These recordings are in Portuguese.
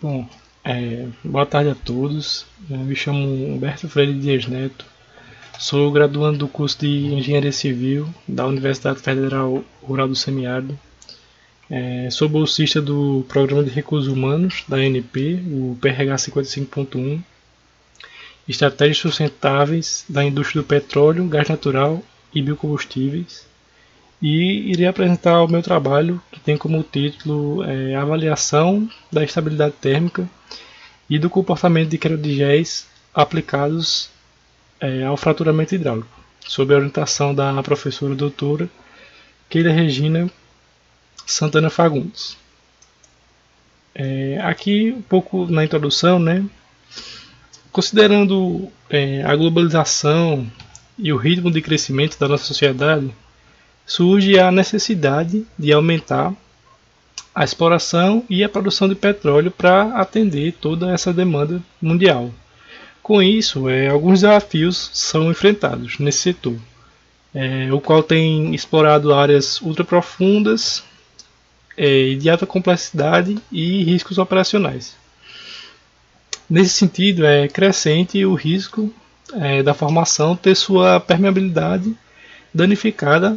Bom, boa tarde a todos. Eu me chamo Humberto Freire Dias Neto. Sou graduando do curso de Engenharia Civil da Universidade Federal Rural do Semiárido. Sou bolsista do Programa de Recursos Humanos da ANP, o PRH 55.1, Estratégias Sustentáveis da Indústria do Petróleo, Gás Natural e Biocombustíveis. E irei apresentar o meu trabalho, que tem como título Avaliação da Estabilidade Térmica e do comportamento de queda de géis aplicados ao fraturamento hidráulico, sob a orientação da professora doutora Keila Regina Santana Fagundes. Aqui um pouco na introdução, né? Considerando a globalização e o ritmo de crescimento da nossa sociedade, surge a necessidade de aumentar a exploração e a produção de petróleo para atender toda essa demanda mundial. Com isso, alguns desafios são enfrentados nesse setor, o qual tem explorado áreas ultraprofundas de alta complexidade e riscos operacionais. Nesse sentido, é crescente o risco da formação ter sua permeabilidade danificada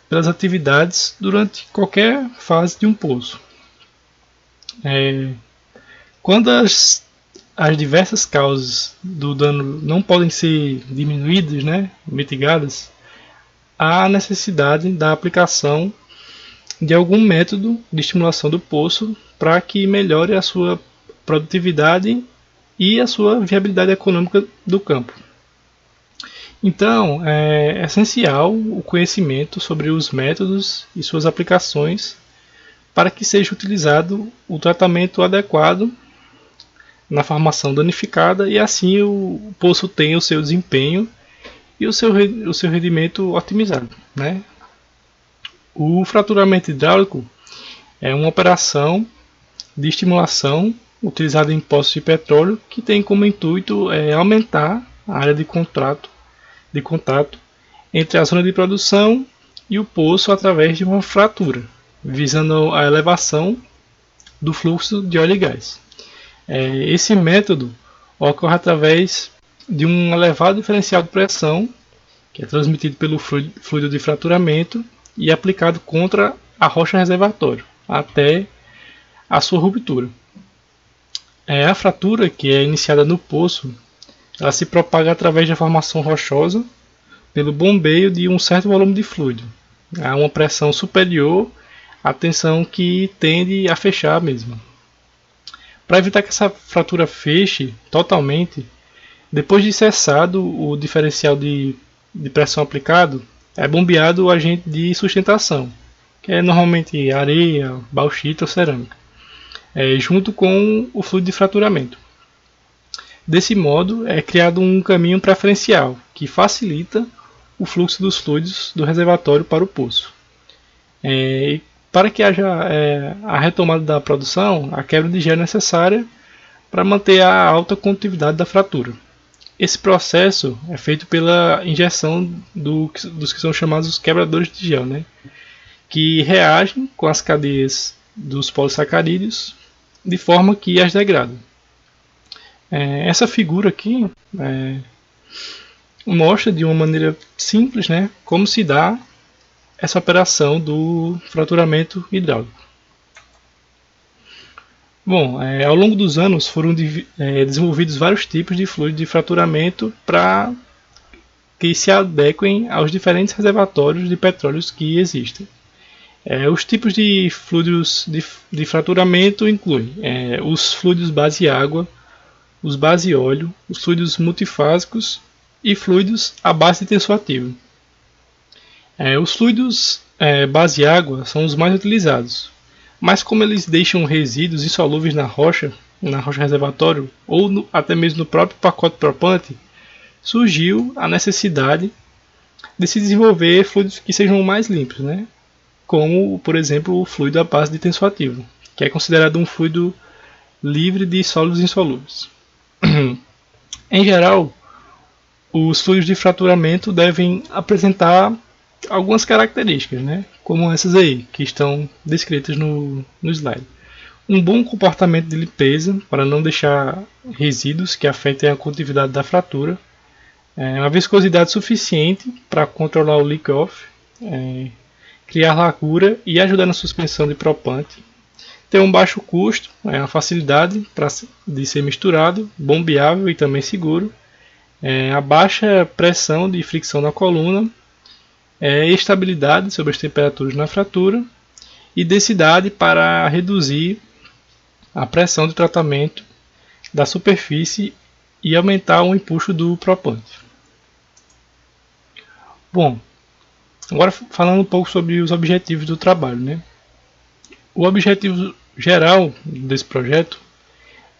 pelas atividades durante qualquer fase de um poço. Quando as diversas causas do dano não podem ser diminuídas, né, mitigadas, há necessidade da aplicação de algum método de estimulação do poço para que melhore a sua produtividade e a sua viabilidade econômica do campo. Então, é essencial o conhecimento sobre os métodos e suas aplicações para que seja utilizado o tratamento adequado na formação danificada e assim o poço tenha o seu desempenho e o seu rendimento otimizado, né? O fraturamento hidráulico é uma operação de estimulação utilizada em poços de petróleo que tem como intuito aumentar a área de contato entre a zona de produção e o poço através de uma fratura, visando a elevação do fluxo de óleo e gás. Esse método ocorre através de um elevado diferencial de pressão, que é transmitido pelo fluido de fraturamento e aplicado contra a rocha reservatório, até a sua ruptura. A fratura, que é iniciada no poço, ela se propaga através da formação rochosa pelo bombeio de um certo volume de fluido, a uma pressão superior à tensão que tende a fechar mesmo. Para evitar que essa fratura feche totalmente, depois de cessado o diferencial de pressão aplicado, é bombeado o agente de sustentação, que é normalmente areia, bauxita ou cerâmica, junto com o fluido de fraturamento. Desse modo, é criado um caminho preferencial que facilita o fluxo dos fluidos do reservatório para o poço. Para que haja a retomada da produção, a quebra de gel é necessária para manter a alta condutividade da fratura. Esse processo é feito pela injeção dos que são chamados quebradores de gel, né? Que reagem com as cadeias dos polissacarídeos de forma que as degradam. Essa figura aqui mostra de uma maneira simples, né, como se dá essa operação do fraturamento hidráulico. Bom, ao longo dos anos foram desenvolvidos vários tipos de fluido de fraturamento para que se adequem aos diferentes reservatórios de petróleos que existem. Os tipos de fluidos de fraturamento incluem os fluidos base água, os base óleo, os fluidos multifásicos e fluidos à base de tensoativo. Os fluidos base água são os mais utilizados, mas como eles deixam resíduos insolúveis na rocha reservatório ou até mesmo no próprio pacote propante, surgiu a necessidade de se desenvolver fluidos que sejam mais limpos, né? Como, por exemplo, o fluido à base de tensoativo, que é considerado um fluido livre de sólidos insolúveis. Em geral, os fluidos de fraturamento devem apresentar algumas características, né? Como essas aí, que estão descritas no slide. Um bom comportamento de limpeza para não deixar resíduos que afetem a condutividade da fratura, uma viscosidade suficiente para controlar o leak-off, criar largura e ajudar na suspensão de propante, ter um baixo custo, a facilidade de ser misturado, bombeável e também seguro, a baixa pressão de fricção na coluna, estabilidade sobre as temperaturas na fratura e densidade para reduzir a pressão de tratamento da superfície e aumentar o empuxo do propante. Bom, agora falando um pouco sobre os objetivos do trabalho, né? O objetivo geral desse projeto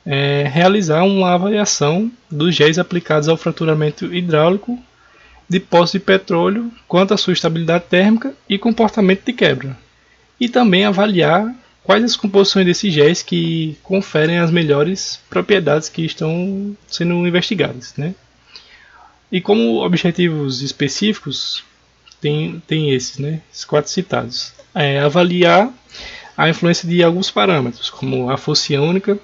é realizar uma avaliação dos géis aplicados ao fraturamento hidráulico de poços de petróleo quanto à sua estabilidade térmica e comportamento de quebra, e também avaliar quais as composições desses géis que conferem as melhores propriedades que estão sendo investigadas, né? E como objetivos específicos, tem esses, né? Esses 4 citados. Avaliar a influência de alguns parâmetros, como a força iônica,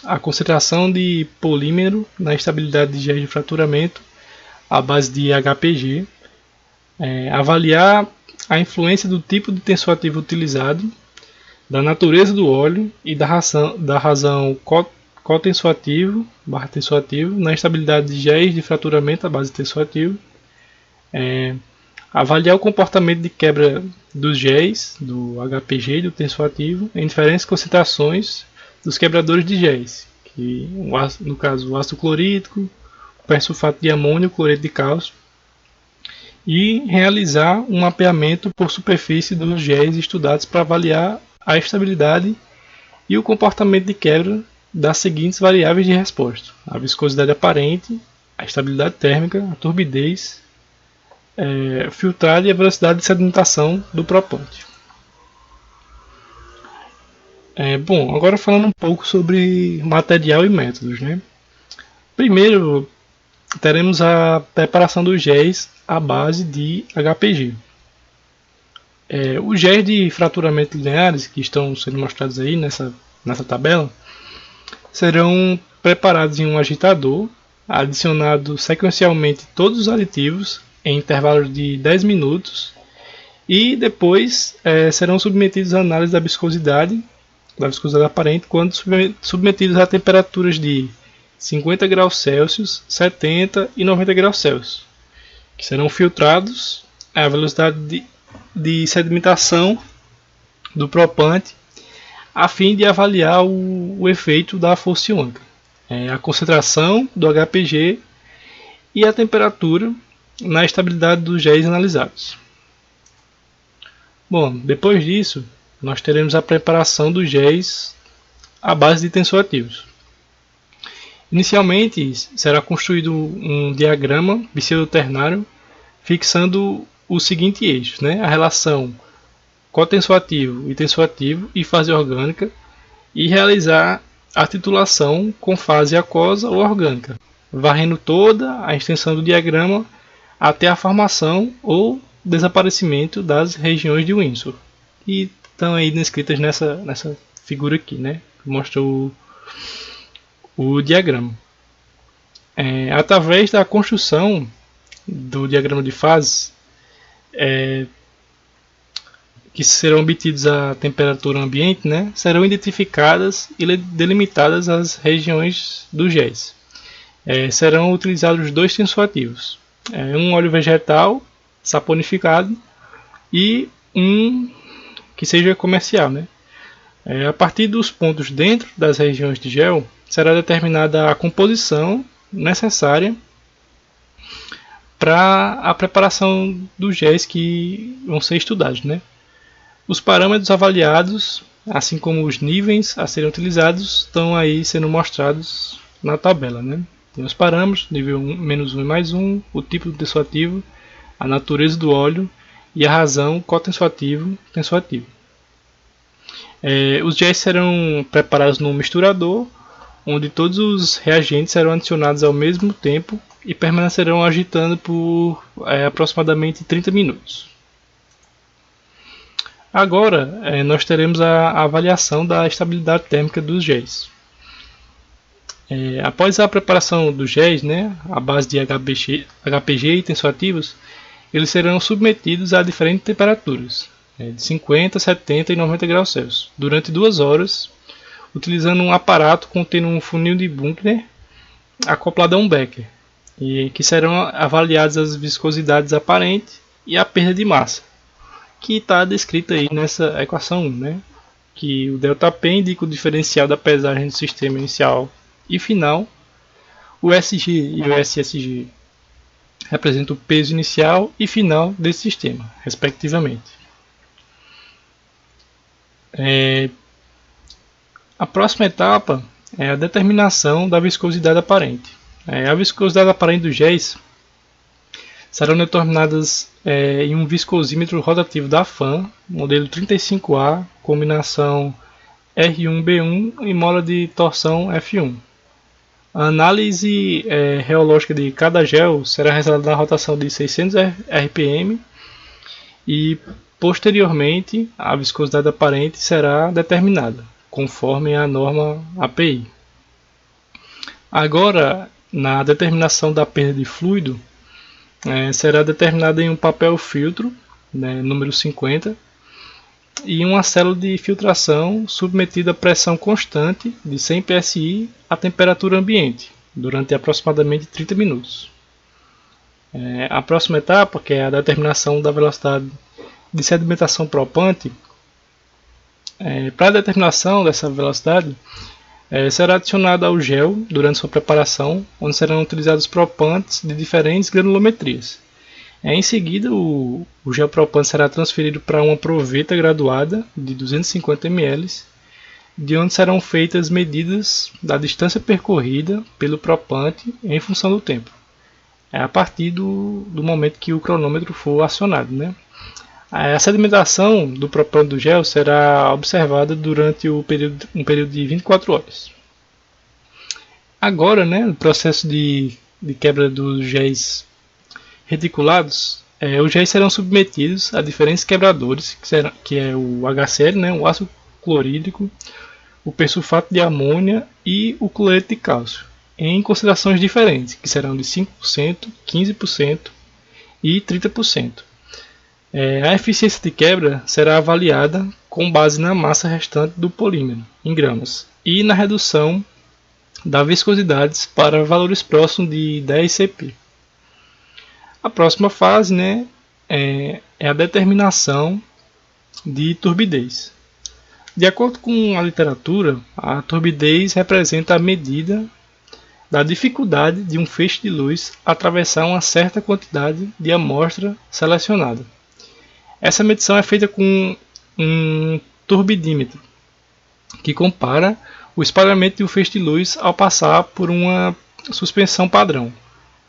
a concentração de polímero na estabilidade de géis de fraturamento à base de HPG, avaliar a influência do tipo de tensoativo utilizado, da natureza do óleo e da razão cotensoativo /tensoativo na estabilidade de géis de fraturamento à base de tensoativo, avaliar o comportamento de quebra dos géis, do HPG e do tensoativo, em diferentes concentrações dos quebradores de géis, que, no caso o ácido clorídrico, o persulfato de amônio e o cloreto de cálcio, e realizar um mapeamento por superfície dos géis estudados para avaliar a estabilidade e o comportamento de quebra das seguintes variáveis de resposta: a viscosidade aparente, a estabilidade térmica, a turbidez, filtrado e a velocidade de sedimentação do propante. Bom, agora falando um pouco sobre material e métodos, né? Primeiro, teremos a preparação dos géis à base de HPG. Os géis de fraturamento lineares que estão sendo mostrados aí nessa tabela serão preparados em um agitador, adicionados sequencialmente todos os aditivos em intervalos de 10 minutos e depois serão submetidos à análise da viscosidade aparente quando submetidos a temperaturas de 50 graus Celsius, 70 e 90 graus Celsius, que serão filtrados à velocidade de sedimentação do propante a fim de avaliar o efeito da força iônica, a concentração do HPG e a temperatura na estabilidade dos géis analisados. Bom, depois disso, nós teremos a preparação dos géis à base de tensoativos. Inicialmente, será construído um diagrama pseudoternário fixando o seguinte eixo, né? A relação cotensoativo e tensoativo e fase orgânica, e realizar a titulação com fase aquosa ou orgânica, varrendo toda a extensão do diagrama até a formação ou desaparecimento das regiões de Winsor, que estão aí descritas nessa figura aqui, né? Que mostra o diagrama. Através da construção do diagrama de fases, que serão obtidos a temperatura ambiente, né, serão identificadas e delimitadas as regiões dos géis. Serão utilizados 2 tensoativos, um óleo vegetal saponificado e um que seja comercial, né? A partir dos pontos dentro das regiões de gel, será determinada a composição necessária para a preparação dos géis que vão ser estudados, né? Os parâmetros avaliados, assim como os níveis a serem utilizados, estão aí sendo mostrados na tabela, né? Tem os parâmetros, nível 1, -1 e +1, o tipo do tensoativo, a natureza do óleo e a razão cotensoativo. Os géis serão preparados num misturador, onde todos os reagentes serão adicionados ao mesmo tempo e permanecerão agitando por aproximadamente 30 minutos. Agora, nós teremos a avaliação da estabilidade térmica dos géis. Após a preparação dos géis, né, à base de HPG e tensoativos, eles serão submetidos a diferentes temperaturas, de 50, 70 e 90 graus Celsius, durante 2 horas, utilizando um aparato contendo um funil de Buchner acoplado a um becker, e que serão avaliadas as viscosidades aparentes e a perda de massa, que está descrita aí nessa equação 1, né? Que o ΔP indica o diferencial da pesagem do sistema inicial e final, o SG e o SSG representam o peso inicial e final desse sistema, respectivamente. A próxima etapa é a determinação da viscosidade aparente. A viscosidade aparente dos géis serão determinadas em um viscosímetro rotativo da FAM, modelo 35A, combinação R1B1 e mola de torção F1. A análise reológica de cada gel será realizada na rotação de 600 RPM e, posteriormente, a viscosidade aparente será determinada, conforme a norma API. Agora, na determinação da perda de fluido, será determinada em um papel filtro, né, número 50, e uma célula de filtração submetida a pressão constante de 100 psi a temperatura ambiente, durante aproximadamente 30 minutos. A próxima etapa, que é a determinação da velocidade de sedimentação propante, para a determinação dessa velocidade, será adicionada ao gel durante sua preparação, onde serão utilizados propantes de diferentes granulometrias. Em seguida, o gel propante será transferido para uma proveta graduada de 250 ml, de onde serão feitas medidas da distância percorrida pelo propante em função do tempo, a partir do momento que o cronômetro for acionado, né? A sedimentação do propante do gel será observada durante um período de 24 horas. Agora, né, o processo de quebra dos géis reticulados, os géis serão submetidos a diferentes quebradores, que é o HCl, né, o ácido clorídrico, o persulfato de amônia e o cloreto de cálcio, em concentrações diferentes, que serão de 5%, 15% e 30%. A eficiência de quebra será avaliada com base na massa restante do polímero, em gramas, e na redução da viscosidade para valores próximos de 10 cp. A próxima fase, né, é a determinação de turbidez. De acordo com a literatura, a turbidez representa a medida da dificuldade de um feixe de luz atravessar uma certa quantidade de amostra selecionada. Essa medição é feita com um turbidímetro, que compara o espalhamento de um feixe de luz ao passar por uma suspensão padrão.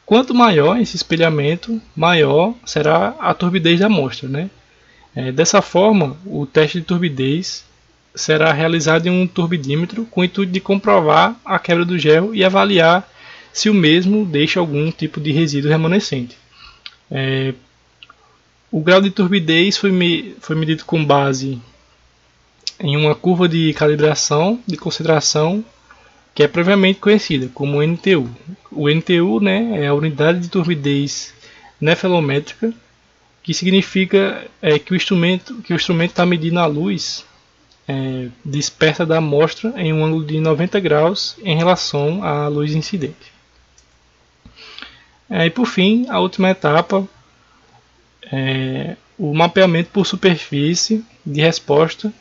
Quanto maior esse espelhamento, maior será a turbidez da amostra, né? Dessa forma, o teste de turbidez será realizado em um turbidímetro com o intuito de comprovar a quebra do gel e avaliar se o mesmo deixa algum tipo de resíduo remanescente. O grau de turbidez foi medido com base em uma curva de calibração de concentração que é previamente conhecida como NTU. O NTU, né, é a unidade de turbidez nefelométrica, que significa que o instrumento está medindo a luz dispersa da amostra em um ângulo de 90 graus em relação à luz incidente. E por fim, a última etapa o mapeamento por superfície de resposta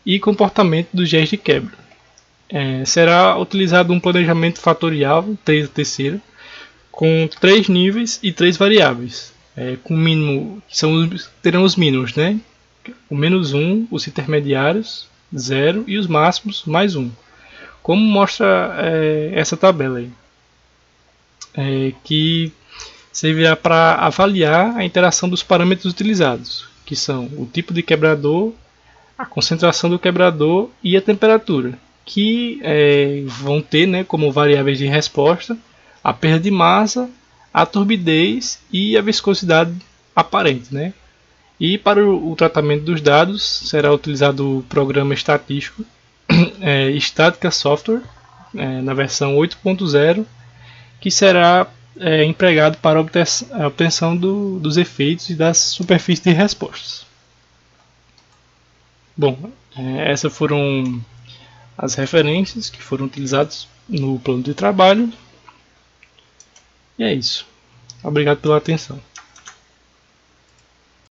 e comportamento dos géis de quebra. Será utilizado um planejamento fatorial, 3 a terceira, com 3 níveis e 3 variáveis, com mínimo, terão os mínimos, né? O menos 1, os intermediários, 0 e os máximos, mais 1. Como mostra essa tabela aí, que servirá para avaliar a interação dos parâmetros utilizados, que são o tipo de quebrador, a concentração do quebrador e a temperatura, que vão ter, né, como variáveis de resposta a perda de massa, a turbidez e a viscosidade aparente, né? E para o tratamento dos dados será utilizado o programa estatístico Statica Software, na versão 8.0, que será empregado para a obtenção dos efeitos e das superfícies de respostas. Bom, essas foram as referências que foram utilizadas no plano de trabalho. E é isso. Obrigado pela atenção.